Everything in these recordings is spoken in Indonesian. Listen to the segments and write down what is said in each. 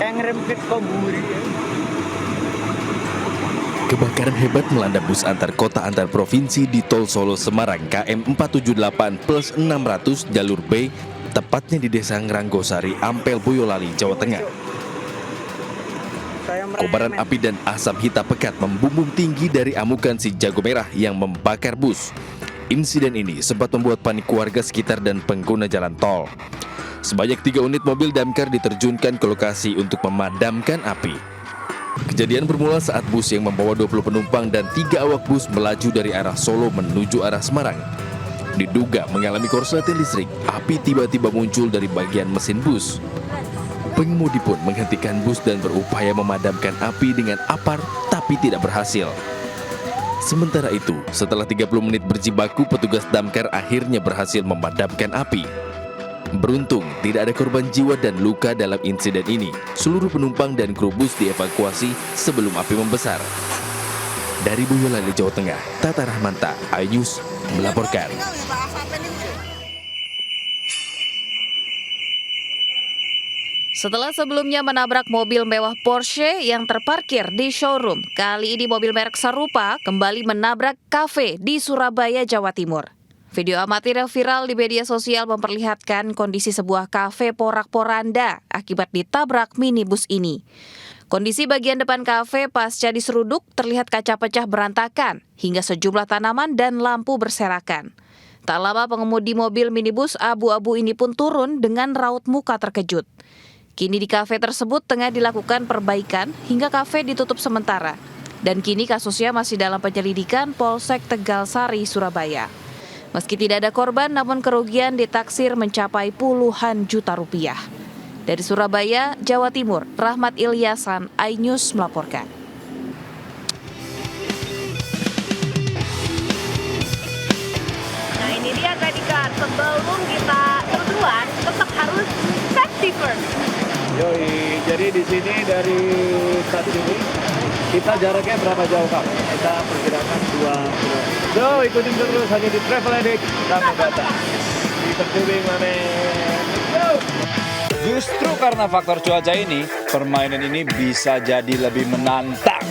Saya ngerempet koburi. Kebakaran hebat melanda bus antar kota antar provinsi di Tol Solo Semarang KM 478+600 jalur B, tepatnya di Desa Ngeranggosari, Ampel, Boyolali, Jawa Tengah. Kobaran api dan asap hitam pekat membumbung tinggi dari amukan si jago merah yang membakar bus. Insiden ini sempat membuat panik warga sekitar dan pengguna jalan tol. Sebanyak 3 unit mobil damkar diterjunkan ke lokasi untuk memadamkan api. Kejadian bermula saat bus yang membawa 20 penumpang dan 3 awak bus melaju dari arah Solo menuju arah Semarang. Diduga mengalami korsleting listrik, api tiba-tiba muncul dari bagian mesin bus. Pengemudi pun menghentikan bus dan berupaya memadamkan api dengan apar, tapi tidak berhasil. Sementara itu, setelah 30 menit berjibaku, petugas damkar akhirnya berhasil memadamkan api. Beruntung, tidak ada korban jiwa dan luka dalam insiden ini. Seluruh penumpang dan kru bus dievakuasi sebelum api membesar. Dari Boyolali, Jawa Tengah, Tata Rahmanta, iNews melaporkan. Setelah sebelumnya menabrak mobil mewah Porsche yang terparkir di showroom, kali ini mobil merek serupa kembali menabrak kafe di Surabaya, Jawa Timur. Video amatir yang viral di media sosial memperlihatkan kondisi sebuah kafe porak-poranda akibat ditabrak minibus ini. Kondisi bagian depan kafe pasca diseruduk terlihat kaca pecah berantakan hingga sejumlah tanaman dan lampu berserakan. Tak lama pengemudi mobil minibus abu-abu ini pun turun dengan raut muka terkejut. Kini di kafe tersebut tengah dilakukan perbaikan hingga kafe ditutup sementara. Dan kini kasusnya masih dalam penyelidikan Polsek Tegalsari, Surabaya. Meski tidak ada korban, namun kerugian ditaksir mencapai puluhan juta rupiah. Dari Surabaya, Jawa Timur, Rahmat Ilyasan, iNews melaporkan. Nah ini dia tadi kan, sebelum kita duluan tetap harus safety first. Yoi, jadi di sini dari stasiun ini kita jaraknya berapa jauh Kak? Kita perkirakan 2 km. So, ikutin terus hanya di Travel Addict sampai datang di Tebing Mamen. Justru karena faktor cuaca ini, permainan ini bisa jadi lebih menantang.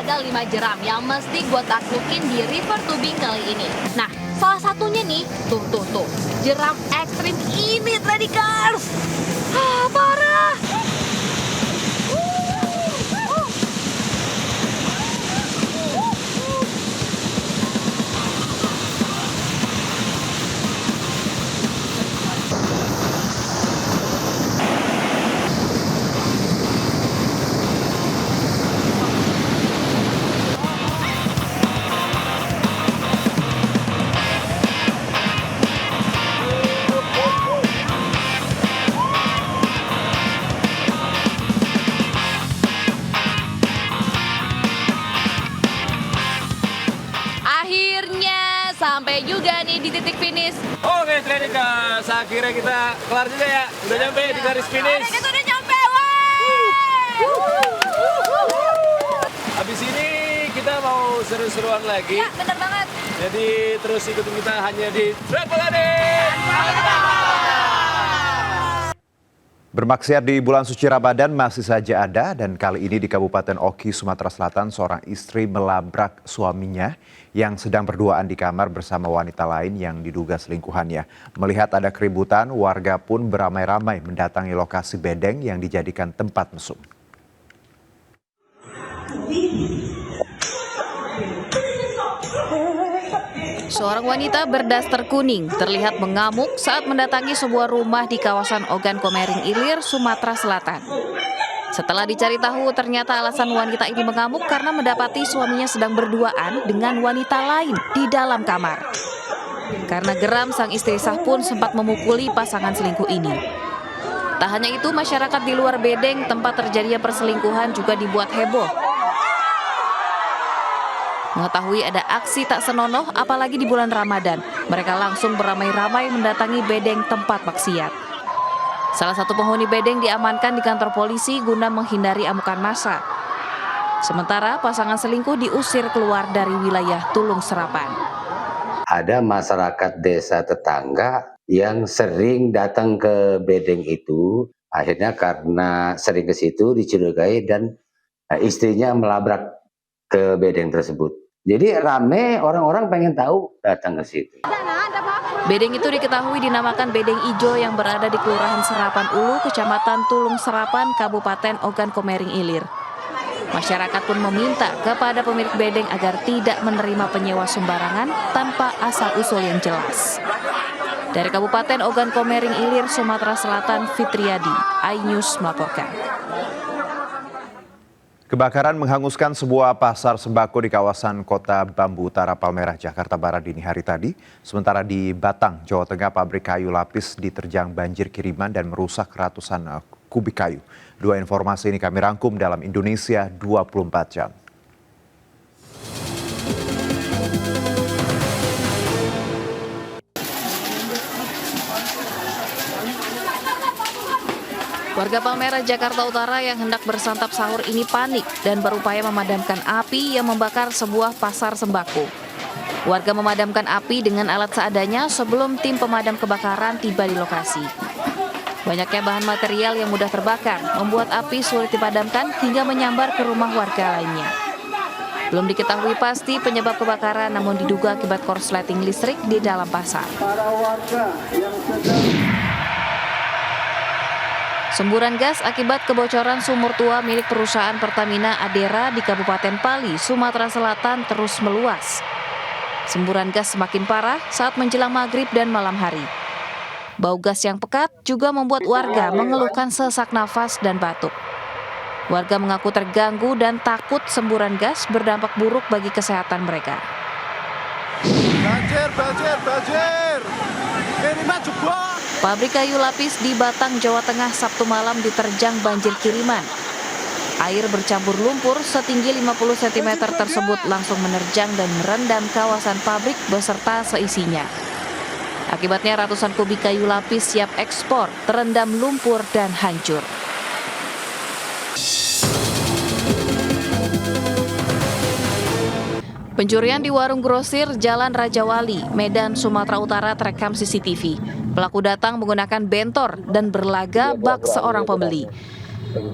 Ada 5 jeram yang mesti gue taklukin di River Tubing kali ini. Nah, salah satunya nih, tuh, jeram ekstrim ini, Tradikers. Parah. Akhirnya sampai juga nih di titik finish. Oke, Tradikers, akhirnya kita kelar juga ya. Udah nyampe di garis finish. Kita udah nyampe, Habis ini kita mau seru-seruan lagi. Ya, bener banget. Jadi terus ikutin kita hanya di Travel Addict. Bermaksiat di bulan suci Ramadan masih saja ada, dan kali ini di Kabupaten Oki, Sumatera Selatan, seorang istri melabrak suaminya yang sedang berduaan di kamar bersama wanita lain yang diduga selingkuhannya. Melihat ada keributan, warga pun beramai-ramai mendatangi lokasi bedeng yang dijadikan tempat mesum. Seorang wanita berdaster kuning terlihat mengamuk saat mendatangi sebuah rumah di kawasan Ogan Komering Ilir, Sumatera Selatan. Setelah dicari tahu, ternyata alasan wanita ini mengamuk karena mendapati suaminya sedang berduaan dengan wanita lain di dalam kamar. Karena geram, sang istri sah pun sempat memukuli pasangan selingkuh ini. Tak hanya itu, masyarakat di luar bedeng tempat terjadinya perselingkuhan juga dibuat heboh. Mengetahui ada aksi tak senonoh, apalagi di bulan Ramadan, mereka langsung beramai-ramai mendatangi bedeng tempat maksiat. Salah satu penghuni bedeng diamankan di kantor polisi guna menghindari amukan massa. Sementara pasangan selingkuh diusir keluar dari wilayah Tulung Serapan. Ada masyarakat desa tetangga yang sering datang ke bedeng itu, akhirnya karena sering ke situ dicurigai dan istrinya melabrak ke bedeng tersebut. Jadi rame, orang-orang pengen tahu, datang ke situ. Bedeng itu diketahui dinamakan Bedeng Ijo yang berada di Kelurahan Serapan Ulu, Kecamatan Tulung Serapan, Kabupaten Ogan Komering Ilir. Masyarakat pun meminta kepada pemilik bedeng agar tidak menerima penyewa sembarangan tanpa asal-usul yang jelas. Dari Kabupaten Ogan Komering Ilir, Sumatera Selatan, Fitriadi, iNews melaporkan. Kebakaran menghanguskan sebuah pasar sembako di kawasan Kota Bambu Utara, Palmerah, Jakarta Barat dini hari tadi. Sementara di Batang, Jawa Tengah, pabrik kayu lapis diterjang banjir kiriman dan merusak ratusan kubik kayu. Dua informasi ini kami rangkum dalam Indonesia 24 jam. Warga Palmerah, Jakarta Utara yang hendak bersantap sahur ini panik dan berupaya memadamkan api yang membakar sebuah pasar sembako. Warga memadamkan api dengan alat seadanya sebelum tim pemadam kebakaran tiba di lokasi. Banyaknya bahan material yang mudah terbakar membuat api sulit dipadamkan hingga menyambar ke rumah warga lainnya. Belum diketahui pasti penyebab kebakaran, namun diduga akibat korsleting listrik di dalam pasar. Semburan gas akibat kebocoran sumur tua milik perusahaan Pertamina Adera di Kabupaten Pali, Sumatera Selatan terus meluas. Semburan gas semakin parah saat menjelang maghrib dan malam hari. Bau gas yang pekat juga membuat warga mengeluhkan sesak nafas dan batuk. Warga mengaku terganggu dan takut semburan gas berdampak buruk bagi kesehatan mereka. Banjir! Ini maju gua! Pabrik kayu lapis di Batang, Jawa Tengah Sabtu malam diterjang banjir kiriman. Air bercampur lumpur setinggi 50 cm tersebut langsung menerjang dan merendam kawasan pabrik beserta seisinya. Akibatnya ratusan kubik kayu lapis siap ekspor terendam lumpur dan hancur. Pencurian di warung grosir Jalan Raja Wali, Medan, Sumatera Utara terekam CCTV. Pelaku datang menggunakan bentor dan berlaga bak seorang pembeli.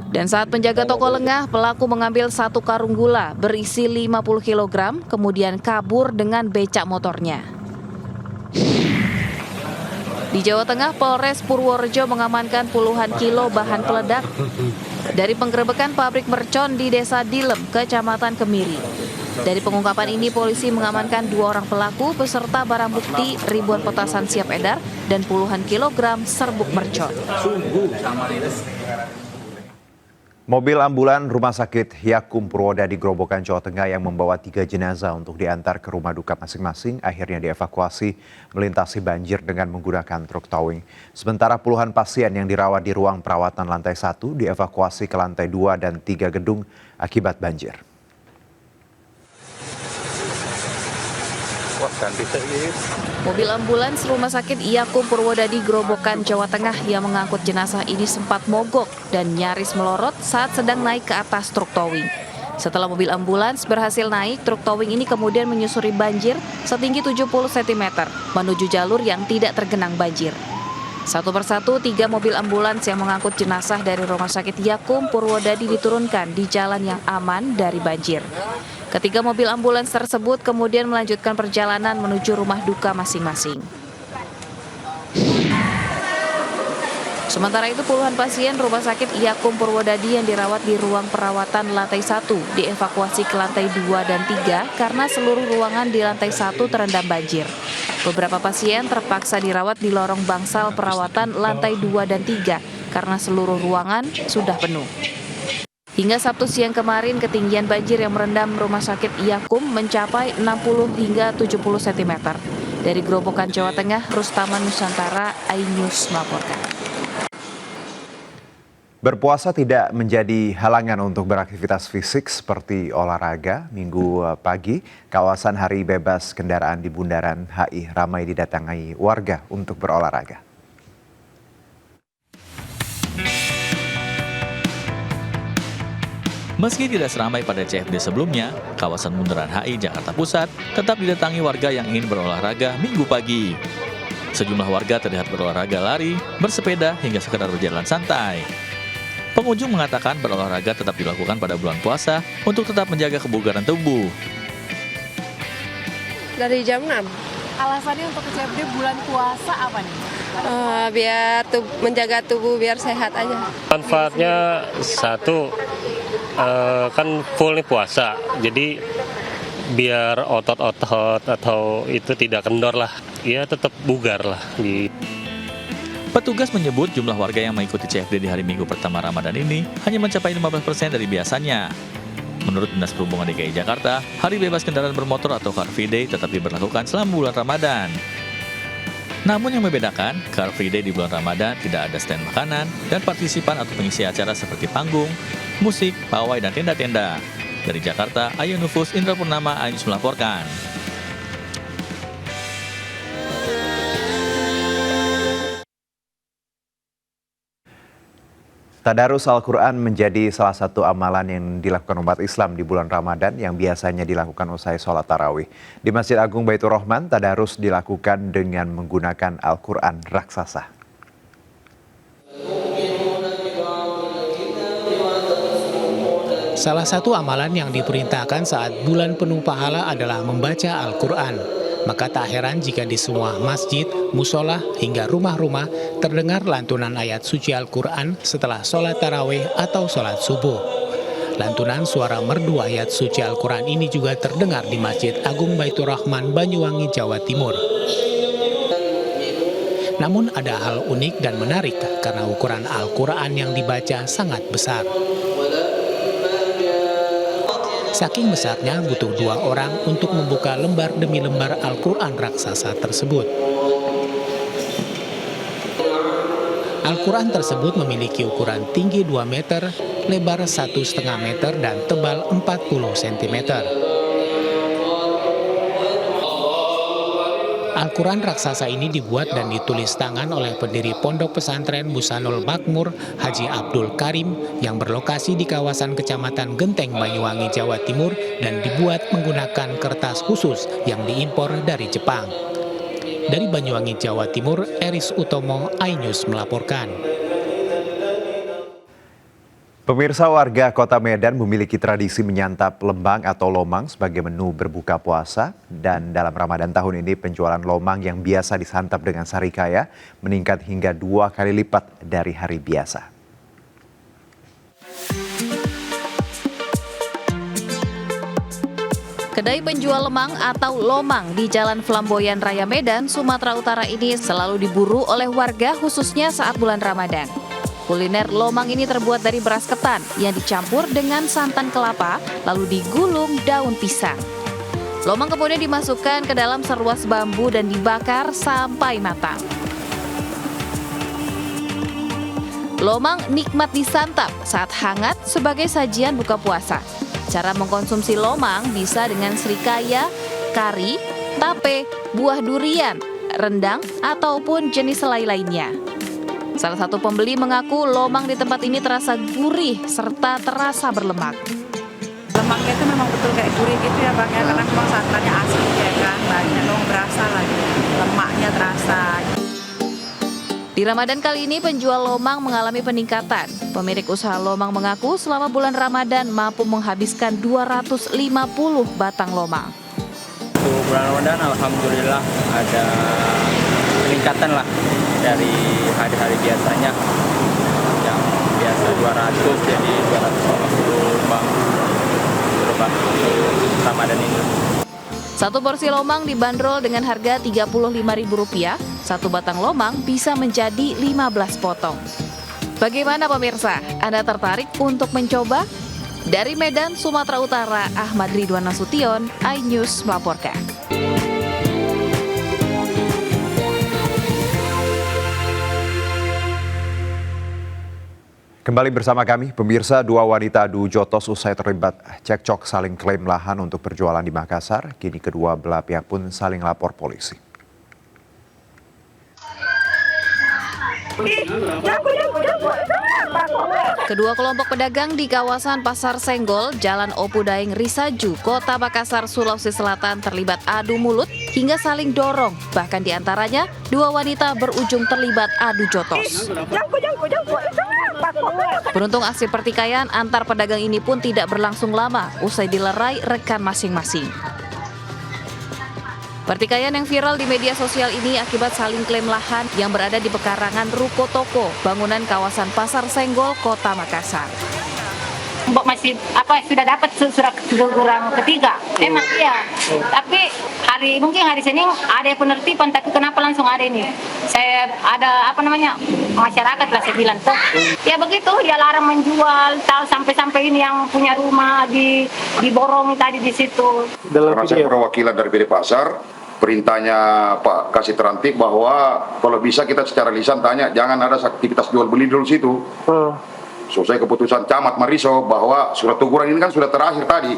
Dan saat penjaga toko lengah, pelaku mengambil satu karung gula berisi 50 kg, kemudian kabur dengan becak motornya. Di Jawa Tengah, Polres Purworejo mengamankan puluhan kilo bahan peledak dari penggerebekan pabrik mercon di Desa Dilem, Kecamatan Kemiri. Dari pengungkapan ini, polisi mengamankan 2 orang pelaku beserta barang bukti ribuan petasan siap edar dan puluhan kilogram serbuk mercon. Mobil ambulan Rumah Sakit Yakum Purwodadi Grobogan, Jawa Tengah yang membawa 3 jenazah untuk diantar ke rumah duka masing-masing akhirnya dievakuasi melintasi banjir dengan menggunakan truk towing. Sementara puluhan pasien yang dirawat di ruang perawatan lantai 1 dievakuasi ke lantai 2 dan 3 gedung akibat banjir. Mobil ambulans Rumah Sakit Yakum Purwodadi Grobogan, Jawa Tengah yang mengangkut jenazah ini sempat mogok dan nyaris melorot saat sedang naik ke atas truk towing. Setelah mobil ambulans berhasil naik, truk towing ini kemudian menyusuri banjir setinggi 70 cm menuju jalur yang tidak tergenang banjir. Satu persatu 3 mobil ambulans yang mengangkut jenazah dari Rumah Sakit Yakum Purwodadi diturunkan di jalan yang aman dari banjir. Ketiga mobil ambulans tersebut kemudian melanjutkan perjalanan menuju rumah duka masing-masing. Sementara itu, puluhan pasien Rumah Sakit Yakum Purwodadi yang dirawat di ruang perawatan lantai 1 dievakuasi ke lantai 2 dan 3 karena seluruh ruangan di lantai 1 terendam banjir. Beberapa pasien terpaksa dirawat di lorong bangsal perawatan lantai 2 dan 3 karena seluruh ruangan sudah penuh. Hingga Sabtu siang kemarin, ketinggian banjir yang merendam Rumah Sakit Yakum mencapai 60 hingga 70 cm. Dari Grobogan, Jawa Tengah, Rustaman Nusantara, iNews melaporkan. Berpuasa tidak menjadi halangan untuk beraktivitas fisik seperti olahraga. Minggu pagi, kawasan Hari Bebas Kendaraan di Bundaran HI ramai didatangi warga untuk berolahraga. Meski tidak seramai pada CFD sebelumnya, kawasan Bundaran HI Jakarta Pusat tetap didatangi warga yang ingin berolahraga Minggu pagi. Sejumlah warga terlihat berolahraga lari, bersepeda, hingga sekedar berjalan santai. Pengunjung mengatakan berolahraga tetap dilakukan pada bulan puasa untuk tetap menjaga kebugaran tubuh. Dari jam 6, Alasannya untuk ke CFD bulan puasa apa nih? biar menjaga tubuh biar sehat aja. Manfaatnya satu, kan full nih puasa, jadi biar otot-otot atau itu tidak kendor lah, ya tetap bugar lah. Petugas menyebut jumlah warga yang mengikuti CFD di hari Minggu pertama Ramadan ini hanya mencapai 15% dari biasanya. Menurut Dinas Perhubungan DKI Jakarta, hari bebas kendaraan bermotor atau Car Free Day tetap diberlakukan selama bulan Ramadan. Namun yang membedakan, Car Free Day di bulan Ramadan tidak ada stand makanan dan partisipan atau pengisi acara seperti panggung, musik, pawai, dan tenda-tenda. Dari Jakarta, Ayu Nufus, Indra Purnama, Ainus melaporkan. Tadarus Al-Quran menjadi salah satu amalan yang dilakukan umat Islam di bulan Ramadan yang biasanya dilakukan usai sholat tarawih. Di Masjid Agung Baitur Rahman, tadarus dilakukan dengan menggunakan Al-Quran raksasa. Salah satu amalan yang diperintahkan saat bulan penuh pahala adalah membaca Al-Quran. Maka tak heran jika di semua masjid, musola, hingga rumah-rumah terdengar lantunan ayat suci Al-Quran setelah sholat tarawih atau sholat subuh. Lantunan suara merdu ayat suci Al-Quran ini juga terdengar di Masjid Agung Baitur Rahman, Banyuwangi, Jawa Timur. Namun ada hal unik dan menarik karena ukuran Al-Quran yang dibaca sangat besar. Saking besarnya butuh 2 orang untuk membuka lembar demi lembar Al-Quran raksasa tersebut. Al-Quran tersebut memiliki ukuran tinggi 2 meter, lebar 1,5 meter, dan tebal 40 cm. Al-Quran raksasa ini dibuat dan ditulis tangan oleh pendiri Pondok Pesantren Busanul Makmur, Haji Abdul Karim, yang berlokasi di kawasan Kecamatan Genteng, Banyuwangi, Jawa Timur, dan dibuat menggunakan kertas khusus yang diimpor dari Jepang. Dari Banyuwangi, Jawa Timur, Eris Utomo, iNews melaporkan. Pemirsa, warga Kota Medan memiliki tradisi menyantap lembang atau lomang sebagai menu berbuka puasa. Dan dalam Ramadan tahun ini penjualan lomang yang biasa disantap dengan sarikaya meningkat hingga 2 kali lipat dari hari biasa. Kedai penjual lemang atau lomang di Jalan Flamboyan Raya Medan, Sumatera Utara ini selalu diburu oleh warga khususnya saat bulan Ramadan. Kuliner lomang ini terbuat dari beras ketan yang dicampur dengan santan kelapa lalu digulung daun pisang. Lomang kemudian dimasukkan ke dalam seruas bambu dan dibakar sampai matang. Lomang nikmat disantap saat hangat sebagai sajian buka puasa. Cara mengkonsumsi lomang bisa dengan serikaya, kari, tape, buah durian, rendang, ataupun jenis selai lainnya. Salah satu pembeli mengaku lomang di tempat ini terasa gurih serta terasa berlemak. Lemaknya itu memang betul kayak gurih gitu ya Bang ya, karena memang santannya asli ya kan, banyak memang berasa lagi, lemaknya terasa. Di Ramadan kali ini penjual lomang mengalami peningkatan. Pemilik usaha lomang mengaku selama bulan Ramadan mampu menghabiskan 250 batang lomang. Untuk bulan Ramadan alhamdulillah ada peningkatan lah dari hari-hari biasanya, yang biasa 200 jadi 250 bang berubah untuk Ramadan ini. Satu porsi lomang dibanderol dengan harga Rp35.000. Satu batang lomang bisa menjadi 15 potong. Bagaimana pemirsa? Anda tertarik untuk mencoba? Dari Medan, Sumatera Utara, Ahmad Ridwan Nasution, iNews melaporkan. Kembali bersama kami, pemirsa, 2 wanita adu jotos usai terlibat cekcok saling klaim lahan untuk berjualan di Makassar. Kini kedua belah pihak pun saling lapor polisi. Kedua kelompok pedagang di kawasan Pasar Senggol, Jalan Opu Daeng Risaju, Kota Makassar, Sulawesi Selatan terlibat adu mulut hingga saling dorong. Bahkan di antaranya, dua wanita berujung terlibat adu jotos. Beruntung aksi pertikaian antar pedagang ini pun tidak berlangsung lama, usai dilerai rekan masing-masing. Pertikaian yang viral di media sosial ini akibat saling klaim lahan yang berada di pekarangan ruko toko bangunan kawasan Pasar Senggol, Kota Makassar. Mbok masih sudah dapat surat teguran ketiga. Emang iya. Tapi mungkin hari Senin ada penertiban, tapi kenapa langsung ada ini? Saya ada masyarakat lah saya bilang tuh. Ya begitu, dia larang menjual, sampai ini yang punya rumah diborong tadi di situ. Karena saya perwakilan dari PD Pasar, perintahnya Pak Kasih Terantik bahwa kalau bisa kita secara lisan tanya jangan ada aktivitas jual beli dulu situ. Selesai keputusan Camat Mariso bahwa surat teguran ini kan sudah terakhir tadi.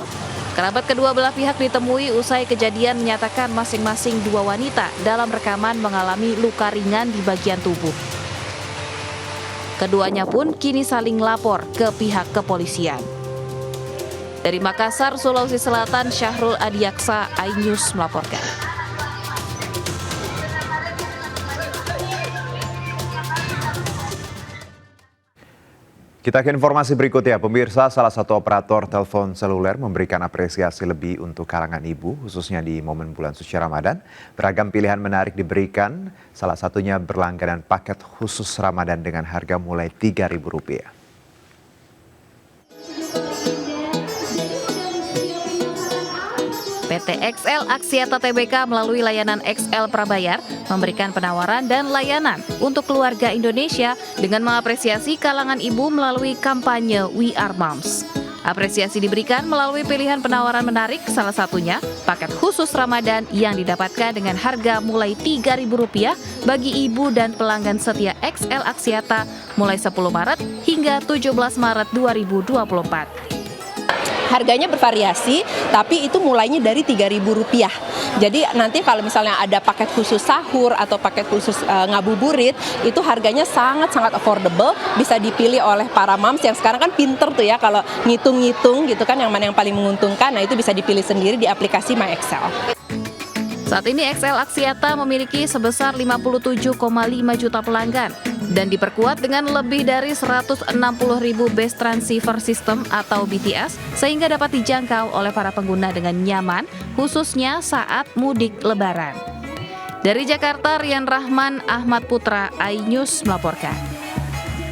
Kerabat kedua belah pihak ditemui usai kejadian menyatakan masing-masing dua wanita dalam rekaman mengalami luka ringan di bagian tubuh. Keduanya pun kini saling lapor ke pihak kepolisian. Dari Makassar, Sulawesi Selatan, Syahrul Adiaksa, iNews melaporkan. Kita ke informasi berikutnya, pemirsa. Salah satu operator telepon seluler memberikan apresiasi lebih untuk kalangan ibu, khususnya di momen bulan suci Ramadan. Beragam pilihan menarik diberikan, salah satunya berlangganan paket khusus Ramadan dengan harga mulai Rp3.000. PT XL Aksiata Tbk melalui layanan XL Prabayar memberikan penawaran dan layanan untuk keluarga Indonesia dengan mengapresiasi kalangan ibu melalui kampanye We Are Moms. Apresiasi diberikan melalui pilihan penawaran menarik, salah satunya paket khusus Ramadan yang didapatkan dengan harga mulai Rp3.000 bagi ibu dan pelanggan setia XL Aksiata mulai 10 Maret hingga 17 Maret 2024. Harganya bervariasi, tapi itu mulainya dari Rp3.000. Jadi nanti kalau misalnya ada paket khusus sahur atau paket khusus ngabuburit, itu harganya sangat-sangat affordable, bisa dipilih oleh para moms yang sekarang kan pinter tuh ya kalau ngitung-ngitung gitu kan yang mana yang paling menguntungkan. Nah itu bisa dipilih sendiri di aplikasi MyXL. Saat ini XL Aksiata memiliki sebesar 57,5 juta pelanggan dan diperkuat dengan lebih dari 160.000 base transceiver system atau BTS sehingga dapat dijangkau oleh para pengguna dengan nyaman, khususnya saat mudik Lebaran. Dari Jakarta, Rian Rahman, Ahmad Putra, iNews melaporkan.